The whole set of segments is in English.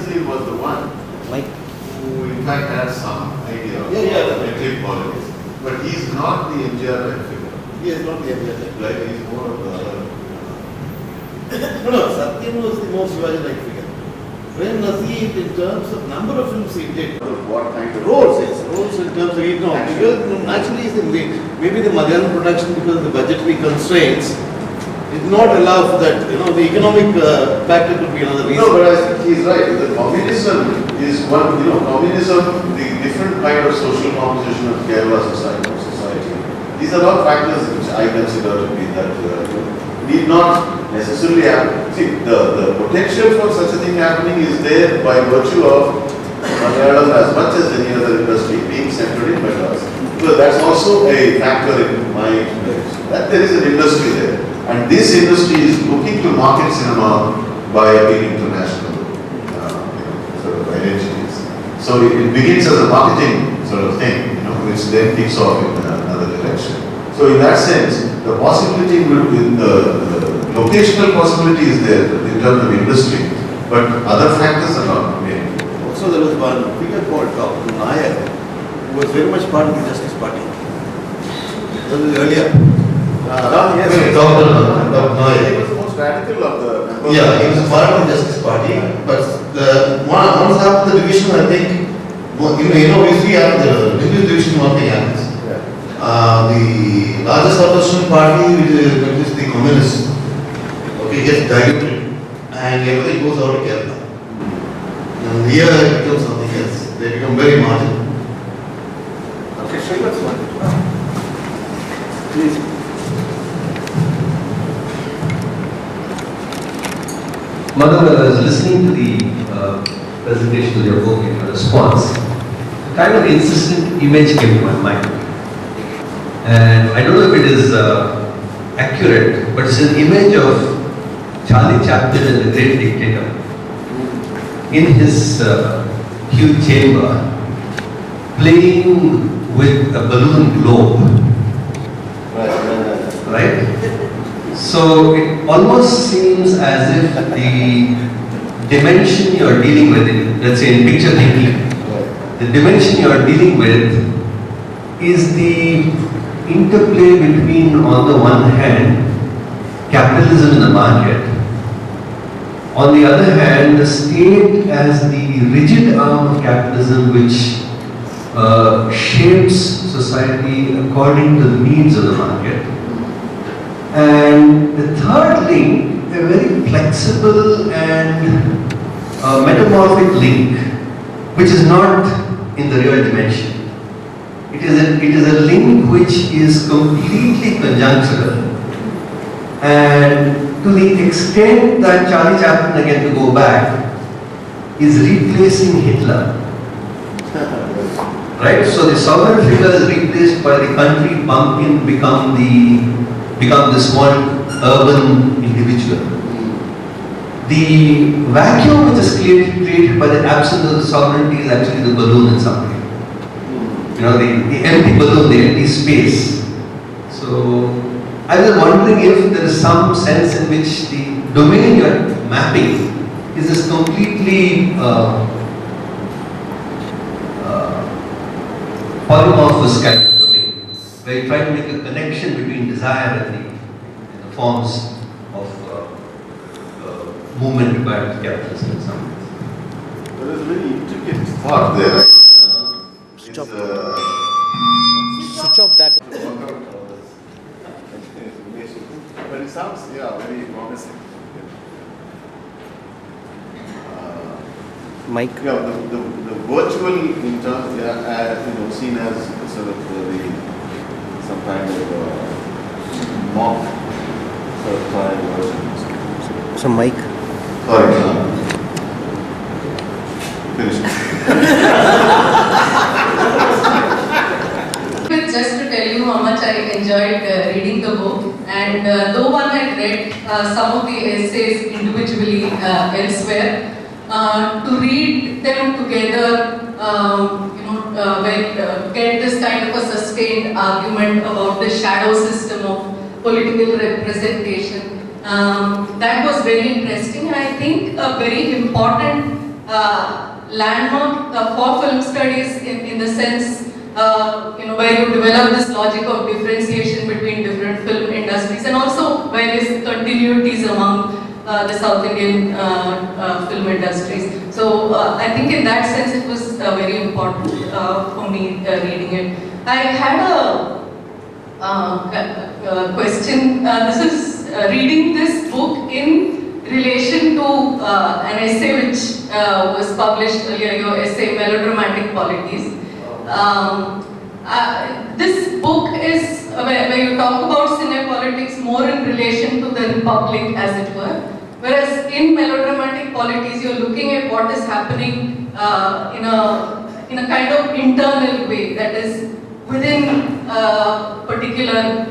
obviously was the one who in fact had some idea of ethnic politics. But he is not the MGR type figure. He is not the MGR type. Like he is more of the other. No, Satyan was the most Shivaji-like figure. When Naseer, in terms of number of films he did, What kind of roles in terms of because naturally maybe the Malayalam production, because of the budgetary constraints, did not allow for that. The economic factor could be another reason. No, but I think he's right. The communism is one. Communism, the different kind of social composition of Kerala society. These are all factors which I consider to be that need not necessarily happen. See, the potential for such a thing happening is there by virtue of Malayalam as much as any other industry being centered in Madras. So that's also a factor in my experience. That there is an industry there. And this industry is looking to market cinema by appealing to national sort of identities. So it begins as a marketing sort of thing, which then kicks off in another direction. So in that sense, the possibility the locational possibility is there in terms of industry, but other factors are not made. Also, there was one figure called Dr. Nair, who was very much part of the Justice Party. That was earlier. Yes, Dr. Nair. He was the most radical of the members. Yeah, he was part of the Justice Party, but once after the division, I think, usually after the division, one thing happens. The largest opposition party, which is the communists, gets diluted, and everything goes out of Kerala. And here it becomes something else. They become very marginal. Okay, so that's one. Please. Madhava, I was listening to the presentation of your book and your response. A kind of insistent image came to my mind. And I don't know if it is accurate, but it's an image of Charlie Chaplin and the Great Dictator in his huge chamber playing with a balloon globe. Right? So it almost seems as if the dimension you are dealing with, let's say in picture thinking, the dimension you are dealing with is the interplay between, on the one hand, capitalism in the market, on the other hand, the state as the rigid arm of capitalism which shapes society according to the needs of the market, and the third link, a very flexible and metamorphic link, which is not in the real dimension. It is a link which is completely conjunctural, and to the extent that Charlie Chaplin, again to go back, is replacing Hitler. Right? So the sovereign figure is replaced by the country bumpkin become this one urban individual. The vacuum which is created by the absence of the sovereignty is actually the balloon in some way. The empty balloon, the empty space. So I was wondering if there is some sense in which the domain you are mapping is this completely polymorphous kind of domain, where you try to make a connection between desire and the forms of movement required to capitalism in some ways. There is a very intricate thought there, right? Switch off that. But it sounds, very promising. Mike. Yeah, the virtual in terms, seen as sort of some kind of mock sort of trial version. So Mike. Sorry, finish. Just to tell you how much I enjoyed reading the book, and though one had read some of the essays individually elsewhere, to read them together, get this kind of a sustained argument about the shadow system of political representation. That was very interesting, and I think a very important landmark for film studies in the sense, where you develop this logic of differentiation between different film industries and also various continuities among the South Indian film industries. So I think in that sense it was very important for me reading it. I had a question. This is reading this book in relation to an essay which was published earlier, your essay Melodramatic Polities. This book is where you talk about cine-politics more in relation to the Republic, as it were. Whereas in Melodramatic Polities, you're looking at what is happening in a kind of internal way, that is within particular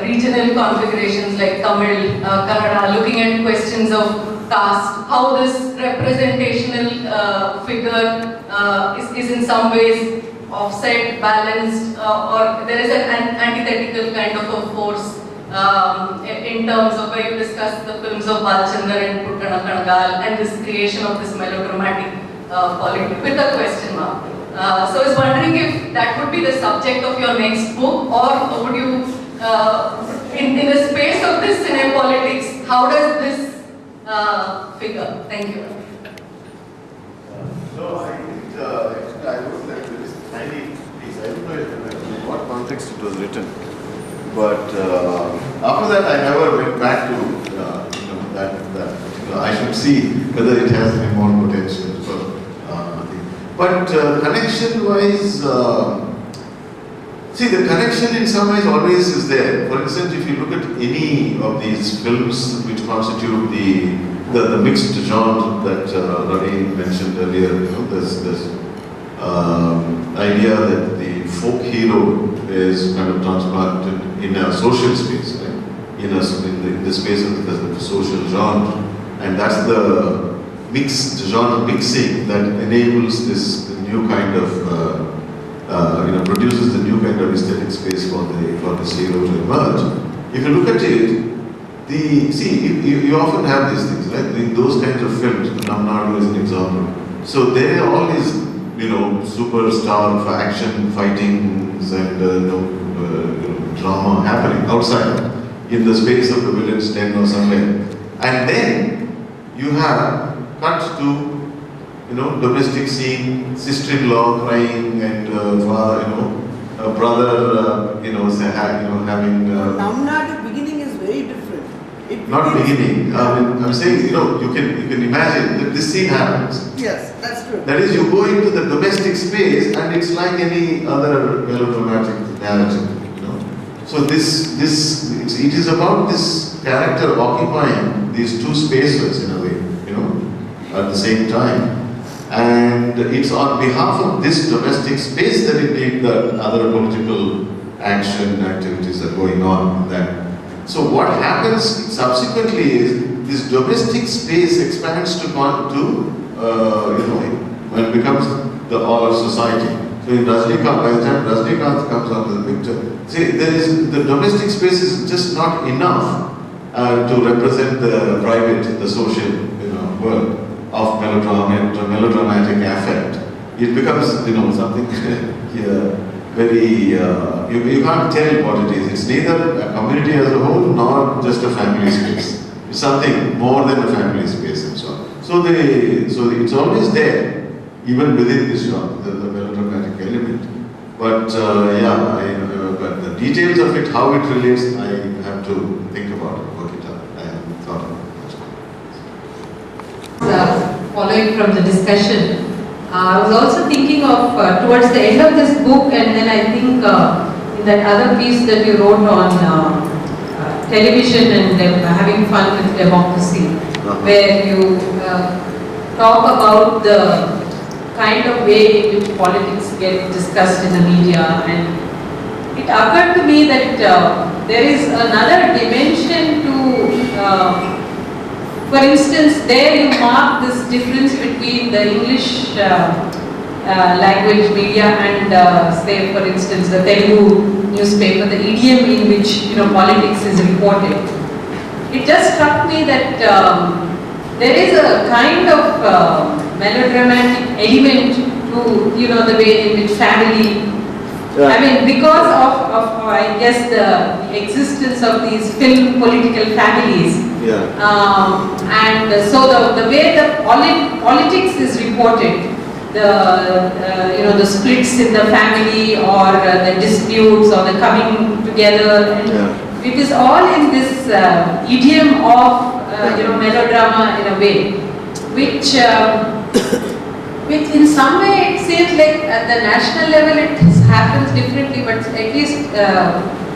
regional configurations like Tamil, Kannada, looking at questions of caste, how this representational figure is in some ways offset, balanced, or there is an antithetical kind of a force in terms of where you discuss the films of Balchandar and Puttana Kanagal and this creation of this melodramatic polity with a question mark. So I was wondering if that would be the subject of your next book, or would you, in the space of this cine-politics, how does this figure? Thank you. So I think I would like to just tiny piece. I don't know in what context it was written, but after that I never went back to that. I should see whether it has any more potential. But connection-wise, see, the connection in some ways always is there. For instance, if you look at any of these films which constitute the mixed genre that Ravi mentioned earlier, there's idea that the folk hero is kind of transplanted in a social space, right? In the space of the social genre, and that's the mixed genre mixing that enables this new kind of produces the new kind of aesthetic space for this hero to emerge. If you look at it, you often have these things, right? In those kinds of films, Namnadu is an example. So there are all these superstar for action fightings and drama happening outside in the space of the villain's den or somewhere, and then you have cut to domestic scene, sister-in-law crying and a brother having. Namnadu beginning is very different. Not beginning. I'm saying you can imagine that this scene happens. Yes, that's true. That is, you go into the domestic space and it's like any other melodramatic narrative. So it is about this character occupying these two spaces in a way, at the same time. And it's on behalf of this domestic space that indeed the other political action activities are going on. So what happens subsequently is this domestic space expands to when it becomes the all of society. So in Rajnikant, by the time Rajnikant comes onto the picture, see, the domestic space is just not enough to represent the private, the social, world of melodramatic affect. It becomes, something here very, you can't tell what it is. It's neither a community as a whole nor just a family space. It's something more than a family space and so on. So it's always there, even within this genre, the melodramatic element. But but the details of it, how it relates, I have to think about it, work it out. I haven't thought about it. Following from the discussion, I was also thinking of towards the end of this book, and then I think in that other piece that you wrote on television and having fun with democracy, where you talk about the kind of way in which politics get discussed in the media, and it occurred to me that there is another dimension to for instance, there you mark this difference between the English language media and say, for instance, the Telugu newspaper, the idiom in which politics is reported. It just struck me that there is a kind of melodramatic element to, you know, the way in which family, I mean, because of I guess the existence of these film political families, and so the way the politics is reported, the you know, the splits in the family or the disputes or the coming together, and it is all in this idiom of you know, melodrama in a way, which in some way it seems like at the national level it happens differently, but at least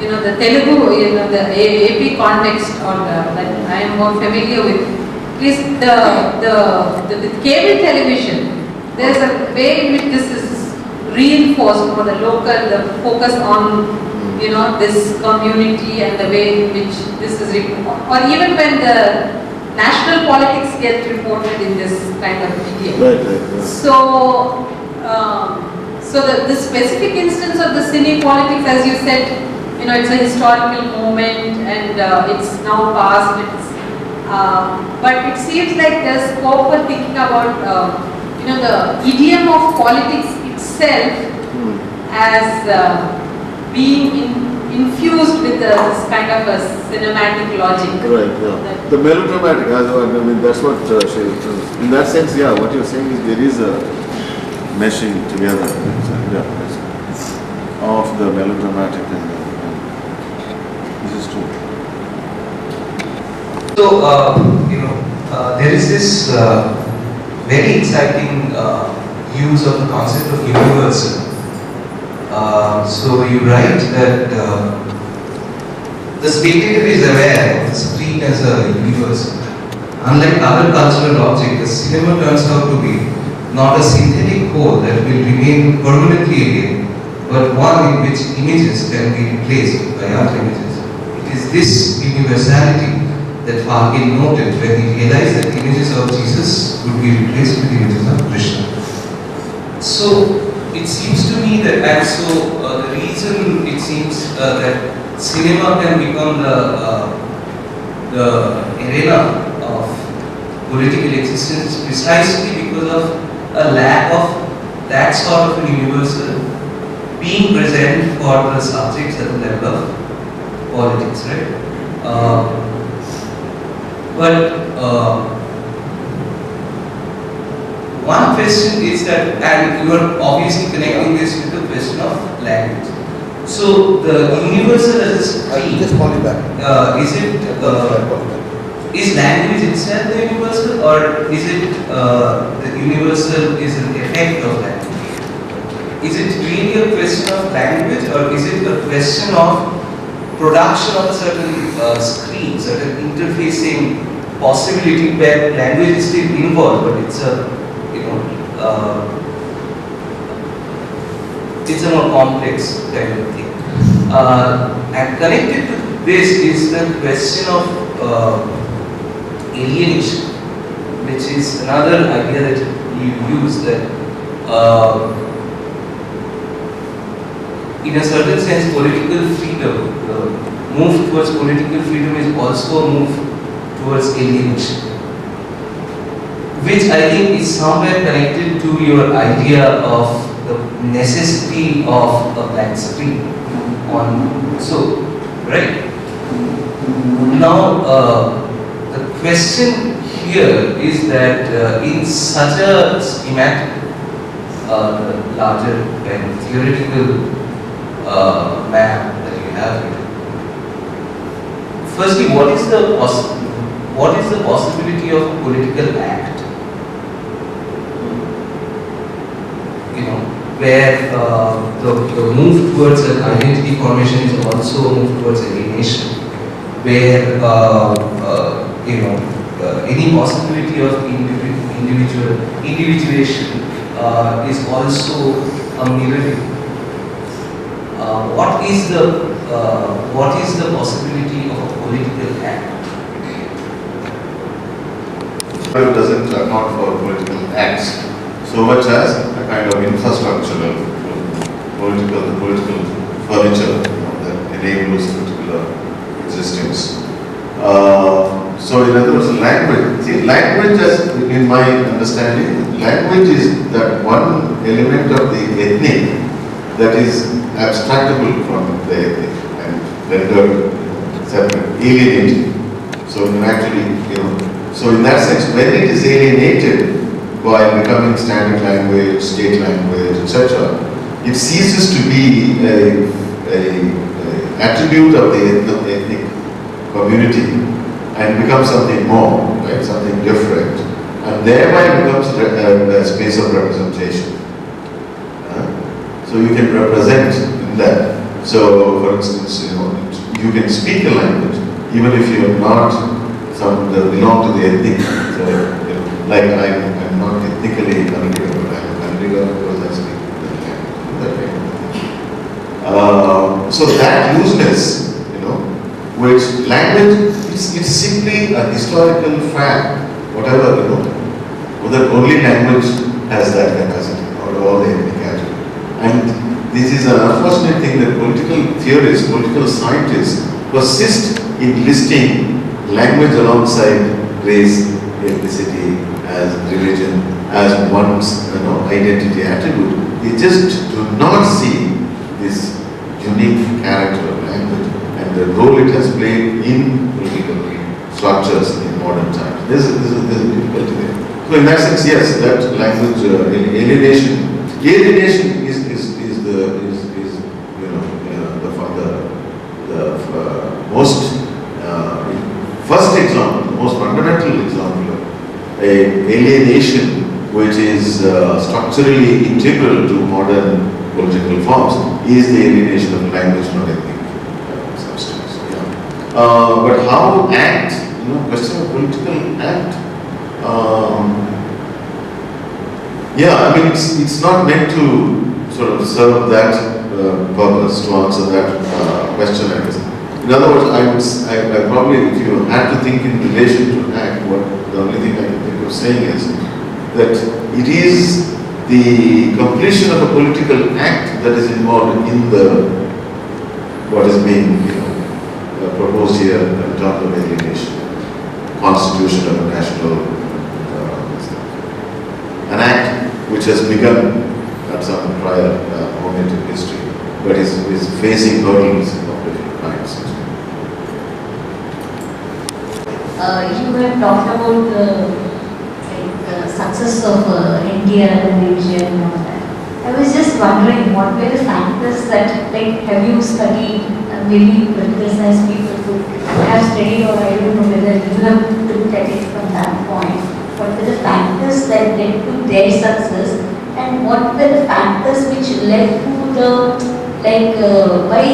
you know, the Telugu, you know, the AP context, or that I am more familiar with, at least the cable television, there is a way in which this is reinforced for the local, the focus on, you know, this community and the way in which this is reported, or even when the national politics get reported in this kind of media. So, so the specific instance of the cine-politics, as you said, you know, it's a historical moment and it's now past. But it seems like there's scope for thinking about, you know, the idiom of politics itself as being infused with this kind of a cinematic logic. The melodramatic, I mean, that's what in that sense, what you're saying is there is a meshing together of the melodramatic and this is true. So, you know, there is this very exciting use of the concept of universal. So you write that the spectator is aware of the screen as a universal. Unlike other cultural objects, the cinema turns out to be not a synthetic whole that will remain permanently again, but one in which images can be replaced by other images. It is this universality that Falke noted when he realized that images of Jesus would be replaced with images of Krishna. So it seems to me that, and so the reason it seems that cinema can become the arena of political existence is precisely because of a lack of that sort of a universal being present for the subjects at the level of politics, right? One question is that, and you are obviously connecting this with the question of language. So the universal as a stream, just call you back. Is language itself the universal, or is it the universal is an effect of language? Is it really a question of language, or is it a question of production of a certain screen, certain interfacing possibility where language is still involved, but it's a, you know, it's a more complex kind of thing. And connected to this is the question of alienation, which is another idea that you use, that in a certain sense political freedom, the move towards political freedom is also a move towards alienation, which I think is somewhere connected to your idea of the necessity of a blank screen on, so, right? Now, the question here is that in such a schematic, larger kind of theoretical map that you have here, firstly, what is the possibility of a political act? You know, where the move towards an identity formation is also a move towards alienation, where you know, any possibility of individuation is also a mirroring. What is the possibility of a political act? It doesn't account for political acts so much as a kind of infrastructural political furniture that enables particular existence. So in other words, language, see language as in my understanding, language is that one element of the ethnic that is abstractable from the ethnic and rendered separate, alienated. So you actually, so in that sense, when it is alienated by becoming standard language, state language, etc., it ceases to be a attribute of the ethnic community and becomes something more, right, something different, and thereby becomes a space of representation. So you can represent in that. So, for instance, you can speak a language even if you are not belong to the ethnic. So, like I'm not ethnically Kannadiga, but I'm Kannadiga because I speak that language. So that looseness, which language, it's simply a historical fact, whatever, whether only language has that capacity, or all the ethnic attributes. And this is an unfortunate thing that political theorists, political scientists persist in listing language alongside race, ethnicity, as religion, as one's identity attribute. They just do not see this unique character of language and the role it has played in political structures in modern times. There's a difficulty there. So in that sense, yes, that language alienation is the most first example, the most fundamental example of alienation which is structurally integral to modern political forms is the alienation of language, not ethnic substance. Yeah. But how act, question of political act, yeah, I mean it's not meant to sort of serve that purpose, to answer that question, I guess. In other words, I probably, if you had to think in relation to act, the only thing I can think of saying is that it is the completion of a political act that is involved in what is being proposed here in terms of alienation, constitution of a national, an act which has begun at some prior moment in history, but is facing hurdles of different kinds. You have talked about the success of India and Asia and all that. I was just wondering what were the factors that, have you studied, maybe political science people could have studied, or I don't know whether you have looked at it from that point. What were the factors that led to their success, and what were the factors which led to the, why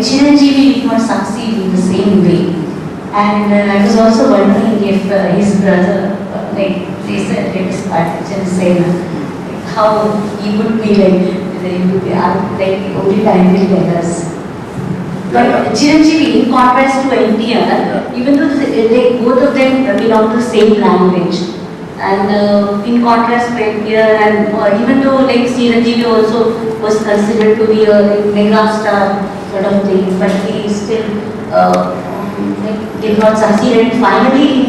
Chiranjeevi did not succeed in the same way? And I was also wondering if his brother, they said, how he would be only time will tell us. But Chiranjeevi, in contrast to NTR, even though both of them belong to the same language, and in contrast to NTR, and even though Chiranjeevi also was considered to be a mega star sort of thing, but he still did not succeed, and finally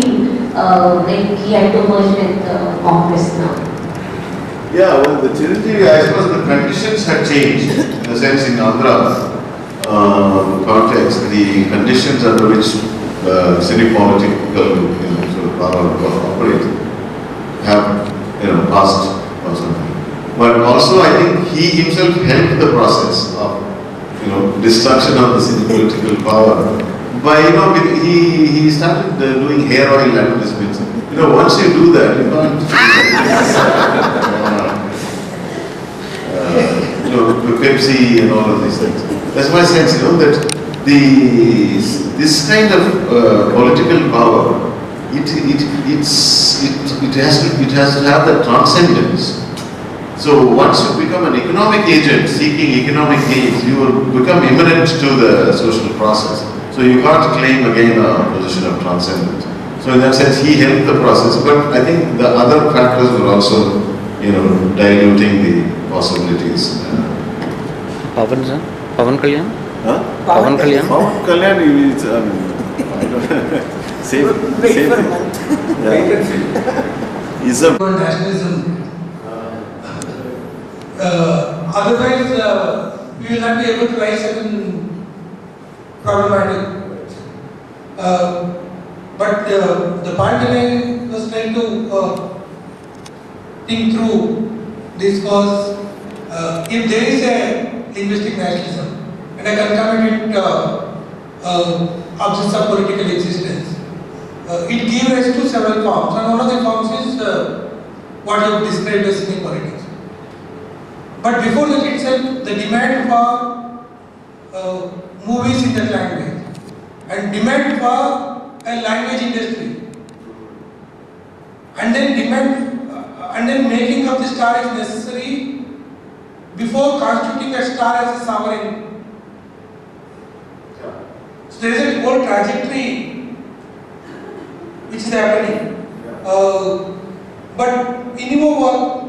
he had to merge with Congress now. Yeah, well, the Chiranjeevi, I suppose the conditions had changed, in the sense in Andhra context, the conditions under which cine-political sort of power operate have passed or something. But also I think he himself helped the process of destruction of the cine-political power. By he started doing hair oil advertisements. Once you do that, you can't. Pepsi and all of these things. That's my sense. That this kind of political power, it has to have that transcendence. So once you become an economic agent seeking economic gains, you will become immanent to the social process. So you can't claim again a position of transcendence. So in that sense, he helped the process, but I think the other factors were also, diluting the possibilities. Pavan sir? Pavan Kalyan? Huh? Pavan Kalyan? Pavan Kalyan, I don't know. Wait same for a thing. month. Yeah. Ism. Nationalism. Otherwise, we will not be able to raise certain problematic. But the point that I was trying to think through this was, if there is a linguistic nationalism and a concomitant absence of political existence, it gives rise to several forms, and one of the forms is what you have described as cine-politics. But before that itself, the demand for movies in that language and demand for a language industry, and then and then making of the star is necessary before constituting a star as a sovereign. So there is a whole trajectory which is happening. But anymore,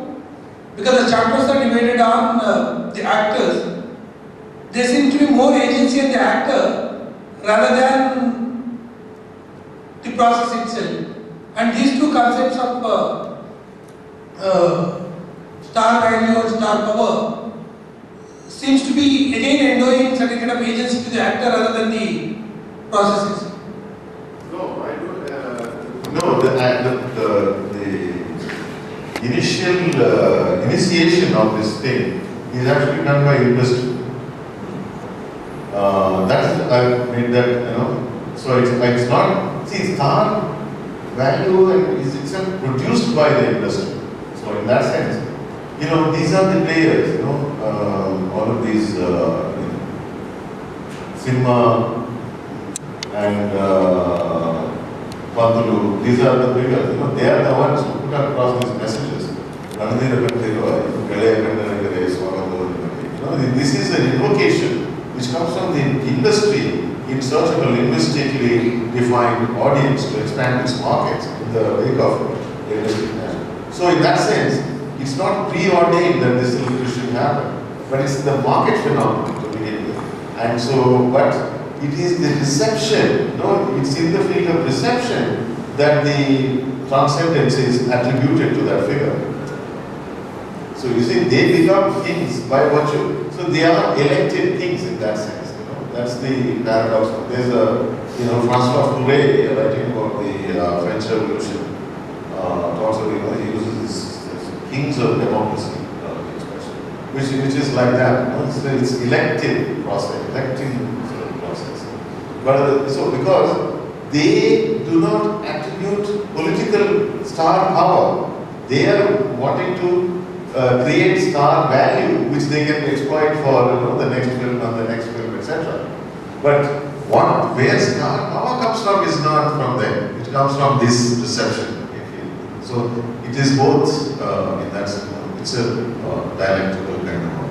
because the chapters are divided on the actors, there seems to be more agency in the actor rather than the process itself. And these two concepts of star value and star power seems to be again endowing certain kind of agency to the actor rather than the processes. No, I don't. No, the initial initiation of this thing is actually done by industry. That is, I made that, you know. So it's not. See, star value is itself produced by the industry. So in that sense, you know, these are the players. You know, all of these cinema and Pantulu, these are the figures, you know, they are the ones who put across these messages. This is an invocation which comes from the industry in search of a linguistically defined audience to expand its markets in the wake of linguistic nationalism. So in that sense, it's not preordained that this should happen, but it's the market phenomenon to begin with. And so, but it is the reception, no, it's in the field of reception that the transcendence is attributed to that figure. So you see, they become things by virtue. So they are elected things in that sense. You know, that's the paradox. There's a, you know, Francois Furet writing about the French Revolution. Talks about, you know, he uses this kings of democracy expression, which is like that. You know? So it's elective process, electing. But so because they do not attribute political star power, they are wanting to create star value which they can exploit for, you know, the next film and the next film, etc. But where star power comes from is not from them. It comes from this reception. So it is both in that sense. It's a dialectical kind of